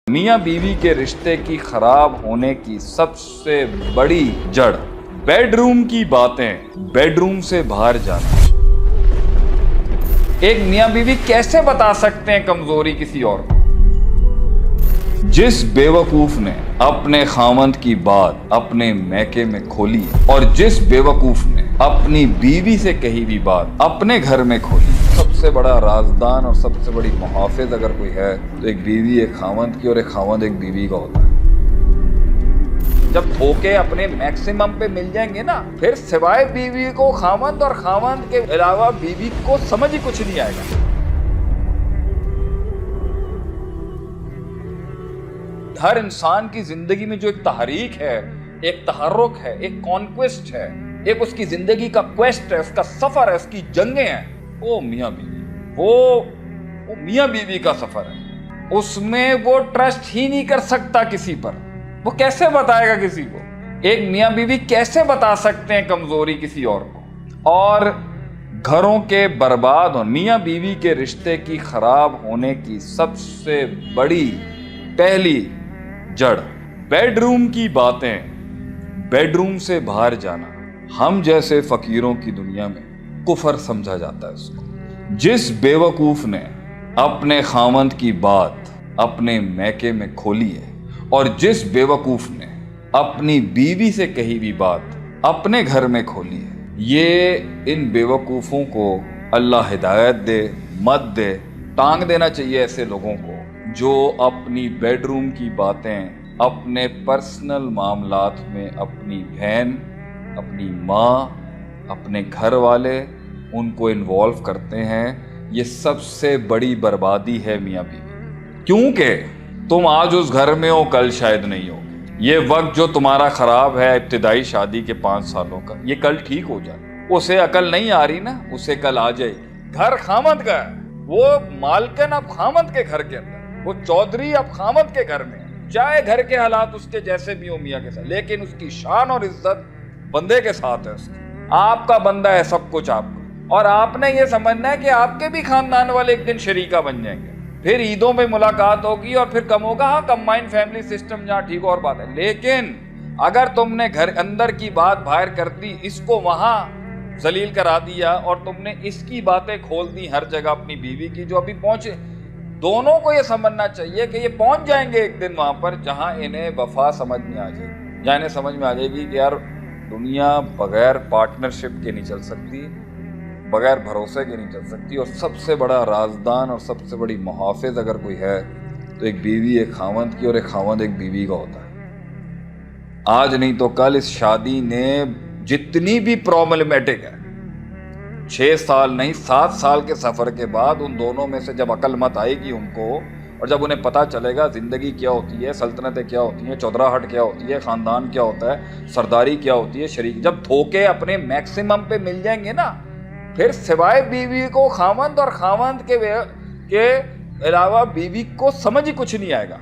میاں بیوی کے رشتے کی خراب ہونے کی سب سے بڑی جڑ بیڈ روم کی باتیں، بیڈ روم سے باہر جانا۔ ایک میاں بیوی کیسے بتا سکتے ہیں کمزوری کسی اور کو؟ جس بیوقوف نے اپنے خاوند کی بات اپنے میکے میں کھولی اور جس بیوقوف نے اپنی بیوی سے کہی ہوئی بات اپنے گھر میں کھولی، سب سے بڑا رازدان اور سب سے بڑی محافظ اگر کوئی ہے تو ایک بیوی ایک خاوند کی اور ایک خاوند ایک بیوی کا ہوتا ہے۔ جب دھوکے اپنے میکسیمم پہ مل جائیں گے نا، پھر سوائے بیوی کو خاوند اور خاوند کے علاوہ بیوی کو سمجھ ہی کچھ نہیں آئے گا۔ ہر انسان کی زندگی میں جو ایک تحریک ہے، ایک تحرک ہے، ایک کانکویسٹ ہے، ایک اس کی زندگی کا کویسٹ ہے، اس کا سفر ہے، اس کی جنگیں ہیں، وہ میاں بیوی، وہ میاں بیوی کا سفر ہے۔ اس میں وہ ٹرسٹ ہی نہیں کر سکتا کسی پر، وہ کیسے بتائے گا کسی کو؟ ایک میاں بیوی کیسے بتا سکتے ہیں کمزوری کسی اور کو؟ اور گھروں کے برباد اور میاں بیوی کے رشتے کی خراب ہونے کی سب سے بڑی پہلی جڑ بیڈ روم کی باتیں، بیڈ روم سے باہر جانا۔ ہم جیسے فقیروں کی دنیا میں کفر سمجھا جاتا ہے اس کو۔ جس بیوقوف نے اپنے خاوند کی بات اپنے میکے میں کھولی ہے اور جس بیوقوف نے اپنی بیوی سے کہی ہوئی بات اپنے گھر میں کھولی ہے، یہ ان بیوقوفوں کو اللہ ہدایت دے، مت دے، ٹانگ دینا چاہیے ایسے لوگوں کو جو اپنی بیڈ روم کی باتیں اپنے پرسنل معاملات میں اپنی بہن، اپنی ماں، اپنے گھر والے ان کو انوالو کرتے ہیں۔ یہ سب سے بڑی بربادی ہے میاں بیوی، کیونکہ تم آج اس گھر میں ہو، کل شاید نہیں ہو۔ یہ وقت جو تمہارا خراب ہے ابتدائی شادی کے 5 سالوں کا، یہ کل ٹھیک ہو جائے۔ اسے عقل نہیں آ رہی نا، اسے کل آ جائے گی۔ گھر خامد کا ہے، وہ مالکن اب خامد کے گھر کے اندر، وہ چودھری اب خامد کے گھر میں ہے، چاہے گھر کے حالات اس کے جیسے بھی ہو میاں کے ساتھ، لیکن اس کی شان اور عزت بندے کے ساتھ ہے۔ اس کی آپ کا بندہ ہے سب کچھ آپ کا، اور آپ نے یہ سمجھنا ہے کہ آپ کے بھی خاندان والے ایک دن شریکہ بن جائیں گے، پھر عیدوں میں ملاقات ہوگی اور پھر کم ہوگا، ہاں کمبائنڈ فیملی سسٹم جہاں ٹھیک اور بات ہے۔ لیکن اگر تم نے گھر اندر کی بات باہر کر دی، اس کو وہاں ذلیل کرا دیا اور تم نے اس کی باتیں کھول دی ہر جگہ اپنی بیوی کی، جو ابھی پہنچے، دونوں کو یہ سمجھنا چاہیے کہ یہ پہنچ جائیں گے ایک دن وہاں پر جہاں انہیں وفا سمجھ میں آ جائے گی، جہاں انہیں سمجھ میں آ جائے گی کہ یار دنیا بغیر پارٹنرشپ کے نہیں چل سکتی، بغیر بھروسے کے نہیں چل سکتی۔ اور سب سے بڑا رازدان اور سب سے بڑی محافظ اگر کوئی ہے تو ایک بیوی ایک خاوند کی اور ایک خاوند ایک بیوی کا ہوتا ہے۔ آج نہیں تو کل اس شادی نے جتنی بھی پرابلمیٹک ہے، 6 سال نہیں 7 سال کے سفر کے بعد ان دونوں میں سے جب عقل مت آئے گی ان کو، اور جب انہیں پتہ چلے گا زندگی کیا ہوتی ہے، سلطنتیں کیا ہوتی ہیں، چودراہٹ کیا ہوتی ہے، خاندان کیا ہوتا ہے، سرداری کیا ہوتی ہے، شریک، جب دھوکے اپنے میکسیمم پہ مل جائیں گے نا، پھر سوائے بیوی کو خاوند اور خاوند کے علاوہ بیوی کو سمجھ ہی کچھ نہیں آئے گا۔